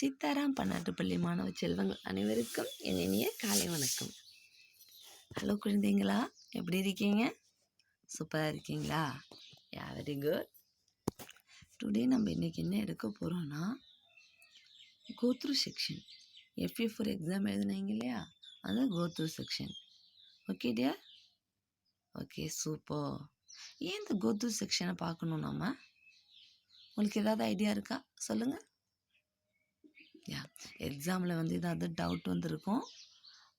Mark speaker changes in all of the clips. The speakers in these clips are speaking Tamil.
Speaker 1: சீதாராம் பன்னாட்டுப்பள்ளி மாணவ செல்வங்கள் அனைவருக்கும் என் இனிய காலை வணக்கம். ஹலோ குழந்தைங்களா, எப்படி இருக்கீங்க? சூப்பராக இருக்கீங்களா? யா, வெரி குட். டுடே நம்ம இன்றைக்கி என்ன எடுக்க போகிறோன்னா, கோத்ரூ செக்ஷன். FA4 எக்ஸாம் எழுதுனீங்க இல்லையா, அது go through section. Okay dear? Okay, super. ஏன் இந்த கோத்ரூ செக்ஷனை பார்க்கணும் நம்ம? உங்களுக்கு ஏதாவது ஐடியா இருக்கா? சொல்லுங்கள். எக்ஸாமில் ஏதாவது டவுட் வந்திருக்கும்.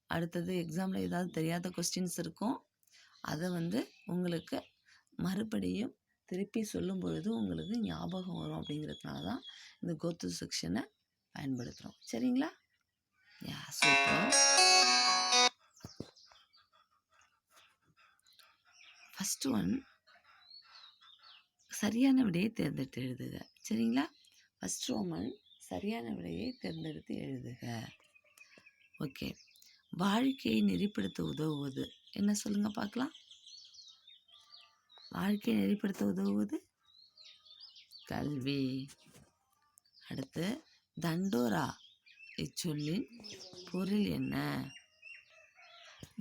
Speaker 1: அடுத்தது எக்ஸாமில் ஏதாவது தெரியாத கொஸ்டின்ஸ் இருக்கும். அதை உங்களுக்கு மறுபடியும் திருப்பி சொல்லும் பொழுது உங்களுக்கு ஞாபகம் வரும். அப்படிங்கிறதுனால தான் இந்த கோத்ரூ செக்ஷனை பயன்படுத்துகிறோம். சரிங்களா? சூப்பர். ஃபஸ்ட்டு ஒன், சரியான விடையை தேர்ந்தெடுத்து எழுதுக. சரிங்களா? ஃபஸ்ட் ரோமன், சரியான விடையை தேர்ந்தெடுத்து எழுதுக. ஓகே. வாழ்க்கையை நெறிப்படுத்த உதவுவது என்ன சொல்லுங்க பார்க்கலாம். வாழ்க்கையை நெறிப்படுத்த உதவுவது கல்வி. அடுத்து, தண்டோரா இச்சொல்லின் பொருள் என்ன?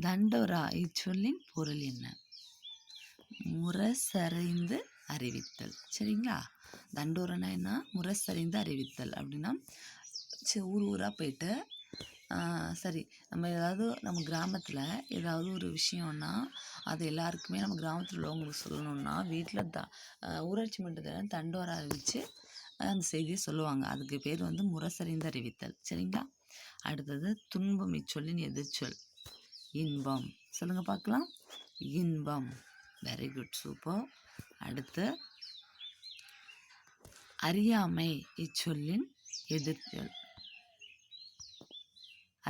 Speaker 1: தண்டோரா இச்சொல்லின் பொருள் என்ன? முரசறைந்து அறிவித்தல். சரிங்களா? தண்டோரனா என்ன? முரசறைந்து அறிவித்தல். அப்படின்னா ஊர் ஊராக போயிட்டு சரி, நம்ம கிராமத்தில் ஏதாவது ஒரு விஷயம்னா அது எல்லாருக்குமே நம்ம கிராமத்தில் உள்ளவங்களுக்கு சொல்லணும்னா வீட்டில் ஊராட்சி மன்றத்தில் தண்டோரா அறிவித்து அந்த செய்தியை சொல்லுவாங்க. அதுக்கு பேர் முரசறிந்து அறிவித்தல். சரிங்களா? அடுத்தது, துன்பம் இச்சொல்லின் எதிர்ச்சொல் இன்பம். சொல்லுங்கள் பார்க்கலாம். இன்பம். Very good, super. அடுத்து, அறியாமை இச்சொல்லின் எதிர்ச்சொல்.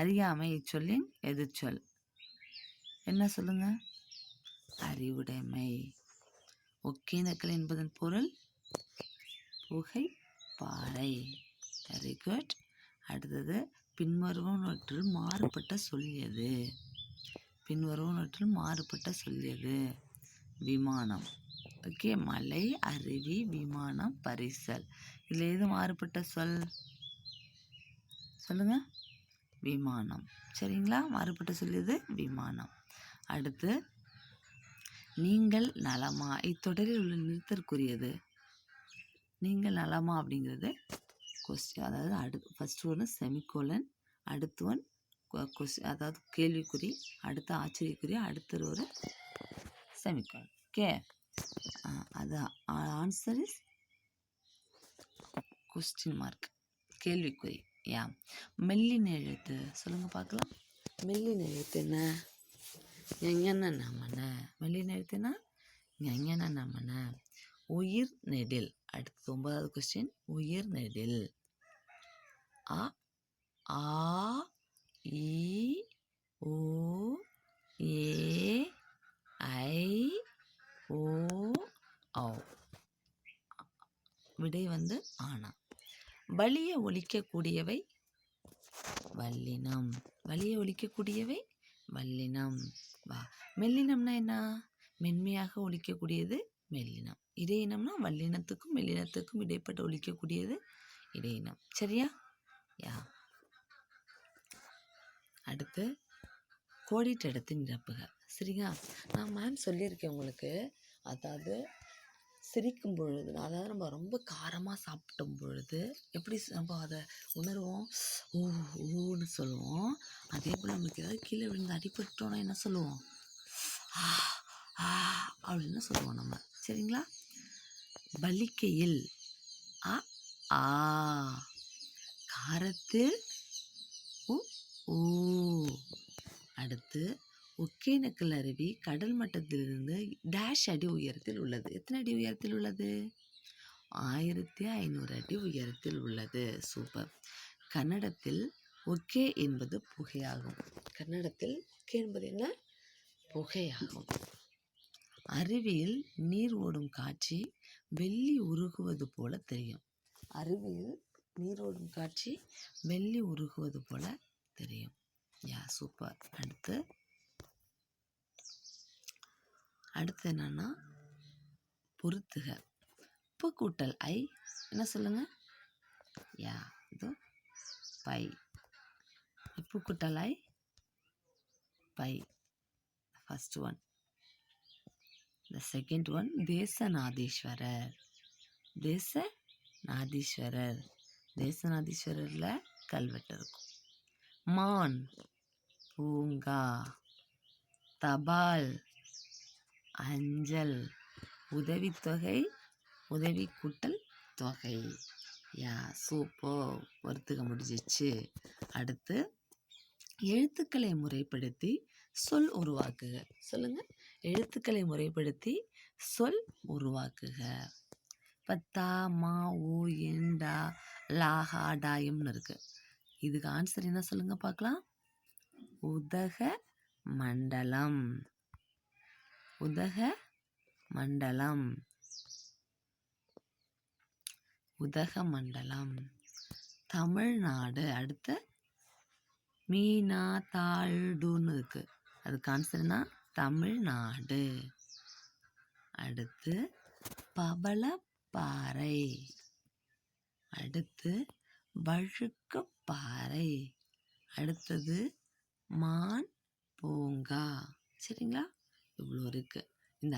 Speaker 1: அறியாமை இச்சொல்லின் எதிர்ச்சொல் என்ன சொல்லுங்க? அறிவுடைமை. ஒகேனக்கல் என்பதன் பொருள் புகை பாறை. Very good. அடுத்தது, பின்வருவனவற்றில் மாறுபட்ட சொல் எது? பின்வருவனவற்றில் மாறுபட்ட சொல் எது? விமானம். ஓகே. மலை, அருவி, விமானம், பரிசல். இதில் எது மாறுபட்ட சொல்? சொல்லுங்க. விமானம். சரிங்களா? மாறுபட்ட சொல் எது? விமானம். அடுத்து, நீங்கள் நலமா இத்தொடரில் உள்ள நிறுத்தற்குரியது. நீங்கள் நலமா அப்படிங்கிறது கொஸ்டின். அதாவது ஃபர்ஸ்ட் ஒன்று செமிகோலன், அடுத்து ஒன் அதாவது கேள்விக்குறி, அடுத்து ஆச்சரியக்குறி, அடுத்து ஒரு செமிகோலன். ஓகே. அது ஆன்சர் இஸ் கொஸ்டின் மார்க், கேள்விக்குறி. மெல்லின எழுத்து சொல்லுங்க பார்க்கலாம். மெல்லின எழுத்து என்ன? ஞஞன நமன. மெல்லின எழுத்து என்ன? ஞஞன நமன. உயிர் நெடில். அடுத்து 9வது கொஸ்டின், உயிர் நெடில். அ ஆ இ ஓ ஏ ஐ ஓ ஔ. விடை ஆனா. வலிய ஒலிக்கக்கூடியவை வல்லினம். வலிய ஒலிக்கக்கூடியவை வல்லினம். மெல்லினம்னா என்ன? மென்மையாக ஒலிக்கக்கூடியது மெல்லினம். இடையினம்னா வல்லினத்துக்கும் மெல்லினத்துக்கும் இடைப்பட்டு ஒலிக்கக்கூடியது இடையினம். சரியா? அடுத்து, கோடிட்ட இடத்தை நிரப்புக. சரிங்களா? நான் மேம் சொல்லியிருக்கேன் உங்களுக்கு. அதாவது சிரிக்கும் பொழுது, அதாவது நம்ம ரொம்ப காரமாக சாப்பிடும் பொழுது எப்படி நம்ம அதை உணர்வோம்? ஊன்னு சொல்லுவோம். அதே போல் நமக்கு ஏதாவது கீழே விழுந்து அடிபட்டோன்னா என்ன சொல்லுவோம்? அப்படின்னு சொல்லுவோம் நம்ம. சரிங்களா? பலிக்கையில் அ ஆ. காரத்தில் ஊ. அடுத்து, ஒகேனக்கல் அருவி கடல் மட்டத்திலிருந்து டேஷ் அடி உயரத்தில் உள்ளது. எத்தனை அடி உயரத்தில் உள்ளது? 1500 அடி உயரத்தில் உள்ளது. சூப்பர். கன்னடத்தில் ஒகே என்பது புகையாகும். கன்னடத்தில் ஒகே என்பது என்ன? புகையாகும். அருவியில் நீர் ஓடும் காட்சி வெள்ளி உருகுவது போல தெரியும். அருவியில் நீர் ஓடும் காட்சி வெள்ளி உருகுவது போல தெரியும். சூப்பர். அடுத்து என்னன்னா, பொறுத்துக. உப்பு கூட்டல் ஐ என்ன சொல்லுங்க? இது பை. உப்பு கூட்டலாய் பை. First one. The second one Desanatheeswarar. Desanatheeswarar. தேசநாதீஸ்வரரில் கல்வெட்டு இருக்கும். மான் பூங்கா. தபால் அஞ்சல். உதவித்தொகை உதவி கூட்டல் தொகை. யா சூப்பர். ஒருத்துக்க முடிஞ்சிச்சு. அடுத்து எழுத்துக்களை முறைப்படுத்தி சொல் உருவாக்குக. சொல்லுங்க. எழுத்துக்களை முறைப்படுத்தி சொல் உருவாக்குக. இப்போ தா மா ஊ எண்டா லாஹா டாயம்னு இருக்கு. இதுக்கு ஆன்சர் என்ன சொல்லுங்க பார்க்கலாம். உதக மண்டலம். உதக மண்டலம். உதகமண்டலம். தமிழ்நாடு. அடுத்த மீனா தாழ்டுன்னு இருக்கு. அதுக்கு ஆன்சர்னா தமிழ்நாடு. அடுத்து பவளப்பாறை. அடுத்து வழுக்குப்பாறை. அடுத்தது மான் பூங்கா. சரிங்களா? இவ்வளோ இருக்குது. இந்த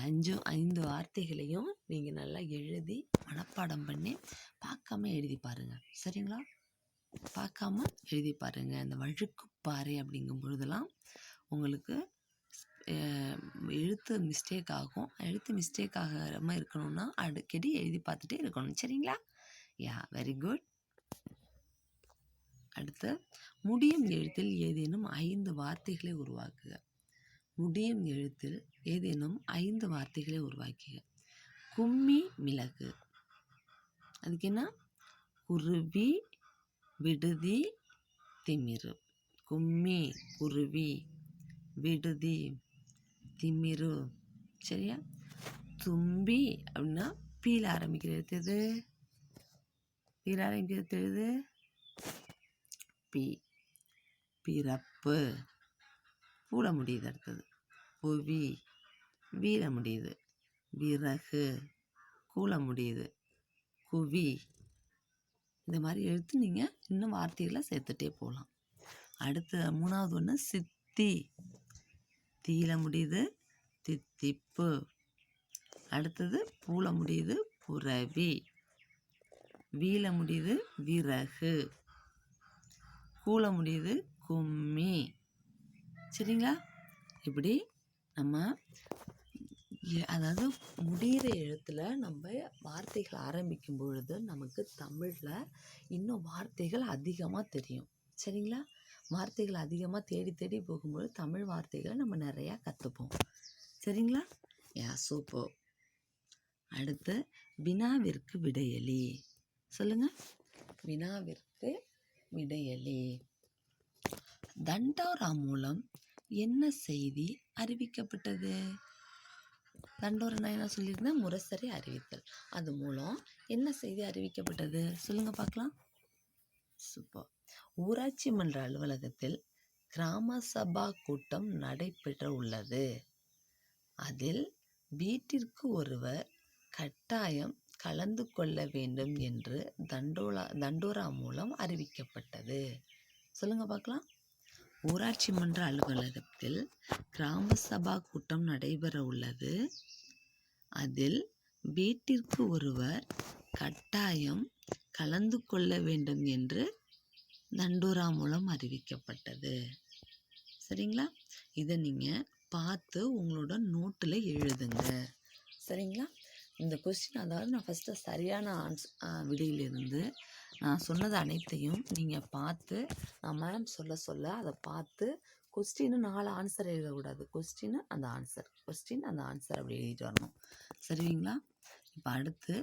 Speaker 1: 5 வார்த்தைகளையும் நீங்கள் நல்லா எழுதி மனப்பாடம் பண்ணி பார்க்காம எழுதி பாருங்கள். சரிங்களா? பார்க்காம எழுதி பாருங்கள். இந்த வழுக்குப்பாறை அப்படிங்கும் பொழுதெல்லாம் உங்களுக்கு எழுத்து மிஸ்டேக் ஆகும். எழுத்து மிஸ்டேக் ஆகாமல் இருக்கணும்னா அடிக்கடி எழுதி பார்த்துட்டே இருக்கணும். சரிங்களா? Yeah very good. அடுத்து முடியும் எழுத்தில் ஏதேனும் 5 வார்த்தைகளை உருவாக்குக. முடியும் எழுத்தில் ஏதேனும் 5 வார்த்தைகளை உருவாக்குக. கும்மி மிளகு. அதுக்கு என்ன? குருவி விடுதி திமிரு. கும்மி குருவி விடுதி திமிரு. சரியா? தும்பி அப்படின்னா பீல ஆரம்பிக்கிற எழுத்து. பீல ஆரம்பிக்கிற எழுத்து பி. பிறப்பு. பூல முடியுது. அடுத்தது புவி. வீர முடியுது. விறகு. கூல முடியுது. குவி. இந்த மாதிரி எழுத்து நீங்கள் இன்னும் வார்த்தைகளை சேர்த்துட்டே போகலாம். அடுத்து 3வது ஒன்று சித்தி. தீல முடியுது. தித்திப்பு. அடுத்தது பூல முடியுது. புறவி. வீல முடியுது. விறகு. கூல முடியுது. கும்மி. சரிங்களா? இப்படி நம்ம அதாவது முடிகிற எழுத்தில் நம்ம வார்த்தைகள் ஆரம்பிக்கும் பொழுது நமக்கு தமிழில் இன்னும் வார்த்தைகள் அதிகமாக தெரியும். சரிங்களா? வார்த்தைகள் அதிகமாக தேடி தேடி போகும்போது தமிழ் வார்த்தைகளை நம்ம நிறையா கற்றுப்போம். சரிங்களா? யா சூப்பர். அடுத்து வினாவிற்கு விடையளி. சொல்லுங்கள். வினாவிற்கு விடையளி. தண்டோரா மூலம் என்ன செய்தி அறிவிக்கப்பட்டது? தண்டோரா என்ன சொல்லியிருந்தேன்? முரசறை அறிவித்தல். அது மூலம் என்ன செய்தி அறிவிக்கப்பட்டது? சொல்லுங்க பார்க்கலாம். சூப்பர். ஊராட்சி மன்ற அலுவலகத்தில் கிராம சபா கூட்டம் நடைபெற உள்ளது. அதில் வீட்டிற்கு ஒருவர் கட்டாயம் கலந்து கொள்ள வேண்டும் என்று தண்டோரா மூலம் அறிவிக்கப்பட்டது. சொல்லுங்க பார்க்கலாம். ஊராட்சி மன்ற அலுவலகத்தில் கிராம சபா கூட்டம் நடைபெற உள்ளது. அதில் வீட்டிற்கு ஒருவர் கட்டாயம் கலந்து கொள்ள வேண்டும் என்று தண்டோரா மூலம் அறிவிக்கப்பட்டது. சரிங்களா? இதை நீங்கள் பார்த்து உங்களோட நோட்டில் எழுதுங்க. சரிங்களா? இந்த கொஸ்டின் அதாவது நான் ஃபஸ்ட்டு சரியான விடையிலிருந்து நான் சொன்னது அனைத்தையும் நீங்கள் பார்த்து நான் மேம் சொல்ல அதை பார்த்து கொஸ்டின்னு 4 ஆன்சர் எழுதக்கூடாது. கொஸ்டின் அந்த ஆன்சர் அப்படி எழுதிட்டு வரணும். சரிங்களா? இப்போ அடுத்து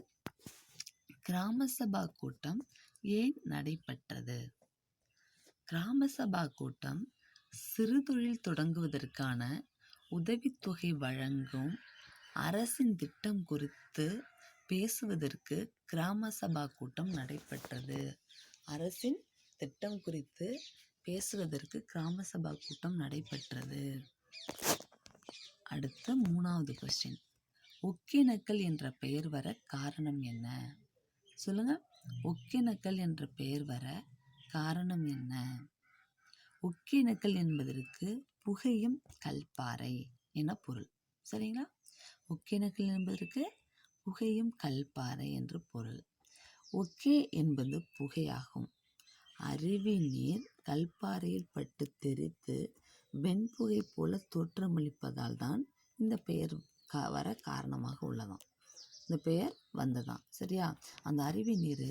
Speaker 1: கிராம சபா கூட்டம் ஏன் நடைபெற்றது? கிராம சபா கூட்டம் சிறுதொழில் தொடங்குவதற்கான உதவித்தொகை வழங்கும் அரசின் திட்டம் குறித்து பேசுவதற்கு கிராம சபா கூட்டம் நடைபெற்றது. அரசின் திட்டம் குறித்து பேசுவதற்கு கிராம சபா கூட்டம் நடைபெற்றது. அடுத்த 3வது கொஸ்டின். ஒகேனக்கல் என்ற பெயர் வர காரணம் என்ன? சொல்லுங்க. ஒகேனக்கல் என்ற பெயர் வர காரணம் என்ன? ஒகேனக்கல் என்பதற்கு புகையும் கல்பாறை என பொருள். சரிங்களா? ஒகேனக்கல் என்பதற்கு புகையும் கல்பாறை என்று பொருள். ஒகே என்பது புகையாகும். அருவி நீர் கல்பாறையில் பட்டு தெறித்து வெண்புகை போல தோற்றமளிப்பதால் தான் இந்த பெயர் வர காரணமாக உள்ளதாம். இந்த பெயர் வந்ததான். சரியா? அந்த அருவி நீர்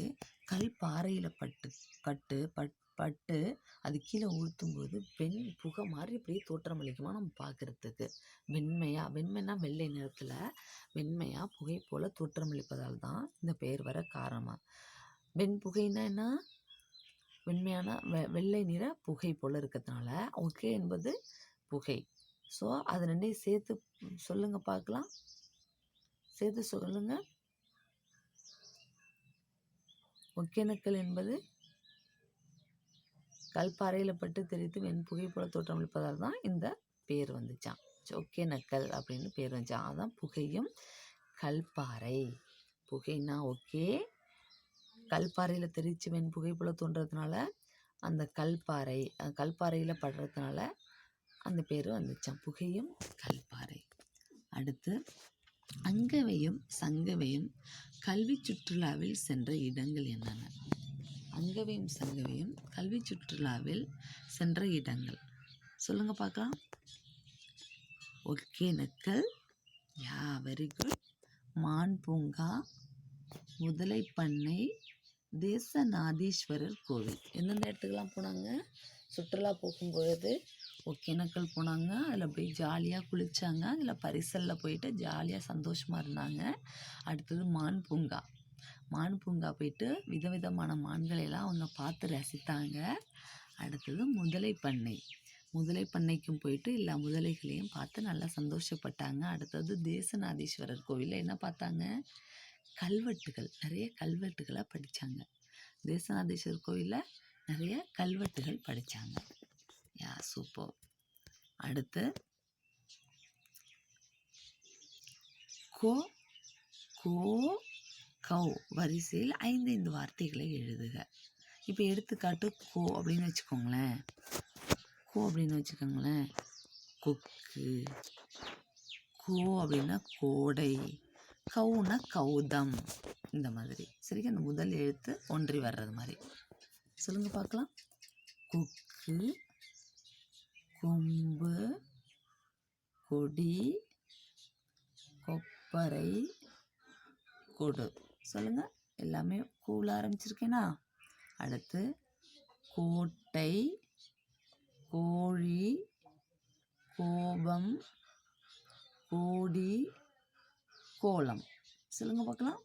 Speaker 1: கல்பாறையில் பட்டு அது கீழே ஊற்றும்போது வெண் புகை மாதிரி இப்படியே தோற்றமளிக்குமா நம்ம பார்க்குறதுக்கு. வெண்மைனா வெள்ளை நிறத்தில் வெண்மையாக புகை போல தோற்றமளிப்பதால் தான் இந்த பெயர் வர காரணமாக. வெண்புகைன்னா என்ன? வெண்மையான வெள்ளை நிற புகை போல் இருக்கிறதுனால ஒகே என்பது புகை. ஸோ அது ரெண்டையும் சேர்த்து சொல்லுங்கள் பார்க்கலாம். சேர்த்து சொல்லுங்க. ஒகேனக்கல் என்பது கல்பாறையில் பட்டு தெரித்து வெண்புகை போல தோற்றமளிப்பதால் தான் இந்த பேர் வந்துச்சான். ஒகேனக்கல் அப்படின்னு பேர் வந்துச்சான். அதான் புகையும் கல்பாறை. புகைனா ஓகே, கல்பாறையில் தெரித்து வெண்புகை போல தோன்றதுனால அந்த கல்பாறையில் படுறதுனால அந்த பேர் வந்துச்சான், புகையும் கல்பாறை. அடுத்து, அங்கவையும் சங்கவையும் கல்வி சுற்றுலாவில் சென்ற இடங்கள் என்னென்ன? அங்கவையும் சங்கவையும் கல்வி சுற்றுலாவில் சென்ற இடங்கள் சொல்லுங்க பார்க்கலாம். Hogenakkal, yeah very good. மான் பூங்கா, முதலைப்பண்ணை, தேசநாதீஸ்வரர் கோவில். எந்தெந்த இடத்துக்கெல்லாம் போனாங்க? சுற்றுலா போகும்பொழுது ஒகேனக்கல் போனாங்க. அதில் போய் ஜாலியாக குளித்தாங்க. அதில் பரிசலில் போயிட்டு ஜாலியாக சந்தோஷமாக இருந்தாங்க. அடுத்தது மான் பூங்கா போயிட்டு விதவிதமான மான்களையெல்லாம் அவங்க பார்த்து ரசித்தாங்க. அடுத்தது முதலைப்பண்ணைக்கும் போயிட்டு எல்லா முதலைகளையும் பார்த்து நல்லா சந்தோஷப்பட்டாங்க. அடுத்தது தேசநாதீஸ்வரர் கோவிலில் என்ன பார்த்தாங்க? நிறைய கல்வெட்டுகளை படித்தாங்க. தேசநாதீஸ்வரர் கோவிலில் நிறைய கல்வெட்டுகள் படித்தாங்க. யா சூப்பர். அடுத்து, கோ கோ கௌ வரிசையில் 5 வார்த்தைகளை எழுதுக. இப்போ எடுத்துக்காட்டு கோ அப்படின்னு வச்சுக்கோங்களேன். கொக்கு. கோ அப்படின்னா கோடை. கௌனா கௌதம். இந்த மாதிரி. சரி, அந்த முதல் எழுத்து ஒன்றி வர்றது மாதிரி சொல்லுங்க பார்க்கலாம். கொக்கு, கொம்பு, கொடி, கொப்பரை, கொடு. சொல்லுங்க. எல்லாமே கூல ஆரம்பிச்சிருக்கேனா? அடுத்து, கோட்டை, கோழி, கோபம், கோடி, கோலம். சொல்லுங்க பார்க்கலாம்.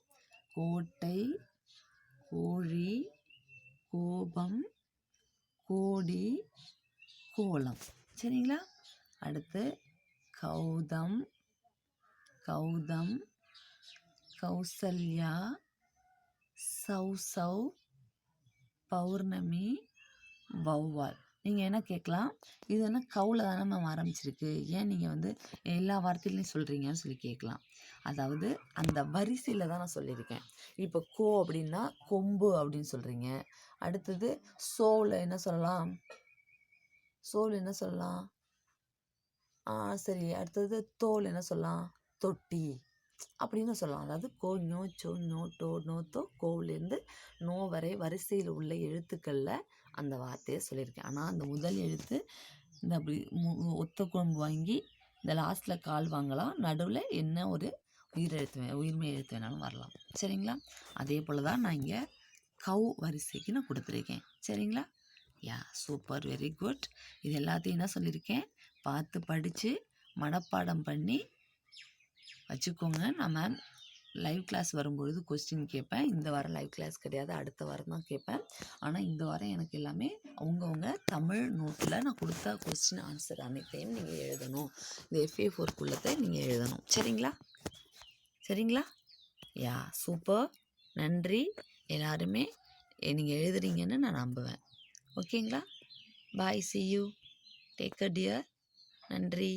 Speaker 1: கோட்டை, கோழி, கோபம், கோடி, கோலம். சரிங்களா? அடுத்து, கௌதம், கௌசல்யா, சௌசௌ, பௌர்ணமி, வௌவால். நீங்கள் என்ன கேட்கலாம், இது என்ன கவுல தானே மேம் ஆரம்பிச்சிருக்கு, ஏன் நீங்கள் எல்லா வார்த்தையிலையும் சொல்கிறீங்கன்னு சொல்லி கேட்கலாம். அதாவது அந்த வரிசையில் தான் நான் சொல்லியிருக்கேன். இப்போ கோ அப்படின்னா கொம்பு அப்படின்னு சொல்கிறீங்க. அடுத்தது சோவில் என்ன சொல்லலாம்? சரி. அடுத்தது தோல் என்ன சொல்லலாம்? தொட்டி அப்படின்னு சொல்லலாம். அதாவது கோ, ஞோ, சோ, நோ, டோ, நோ, தோ, கோவிலேருந்து நோ வரை வரிசையில் உள்ள எழுத்துக்களில் அந்த வார்த்தையை சொல்லியிருக்கேன். ஆனால் அந்த முதல் எழுத்து இந்த அப்படி ஒத்த கொம்பு வாங்கி இந்த லாஸ்ட்டில் கால் வாங்கலாம். நடுவில் என்ன ஒரு உயிர்மை எழுத்து வேணாலும் வரலாம். சரிங்களா? அதே போல் தான் நான் இங்கே கவு வரிசைக்கு நான் கொடுத்துருக்கேன். சரிங்களா? யா சூப்பர், வெரி குட். இது எல்லாத்தையும் என்ன சொல்லியிருக்கேன்? பார்த்து படித்து மனப்பாடம் பண்ணி வச்சுக்கோங்க. நான் மேம் லைவ் கிளாஸ் வரும்பொழுது கொஸ்டின் கேட்பேன். இந்த வாரம் லைவ் கிளாஸ் கிடையாது, அடுத்த வாரம் தான் கேட்பேன். ஆனால் இந்த வாரம் எனக்கு எல்லாமே அவங்கவுங்க தமிழ் நோட்டில் நான் கொடுத்த கொஸ்டின் ஆன்சர் அனைத்தையும் நீங்கள் எழுதணும். இந்த FA4 நீங்கள் எழுதணும். சரிங்களா? யா சூப்பர், நன்றி. எல்லாருமே நீங்கள் எழுதுறீங்கன்னு நான் நம்புவேன். ஓகேங்களா? பாய், see you, take care dear. நன்றி.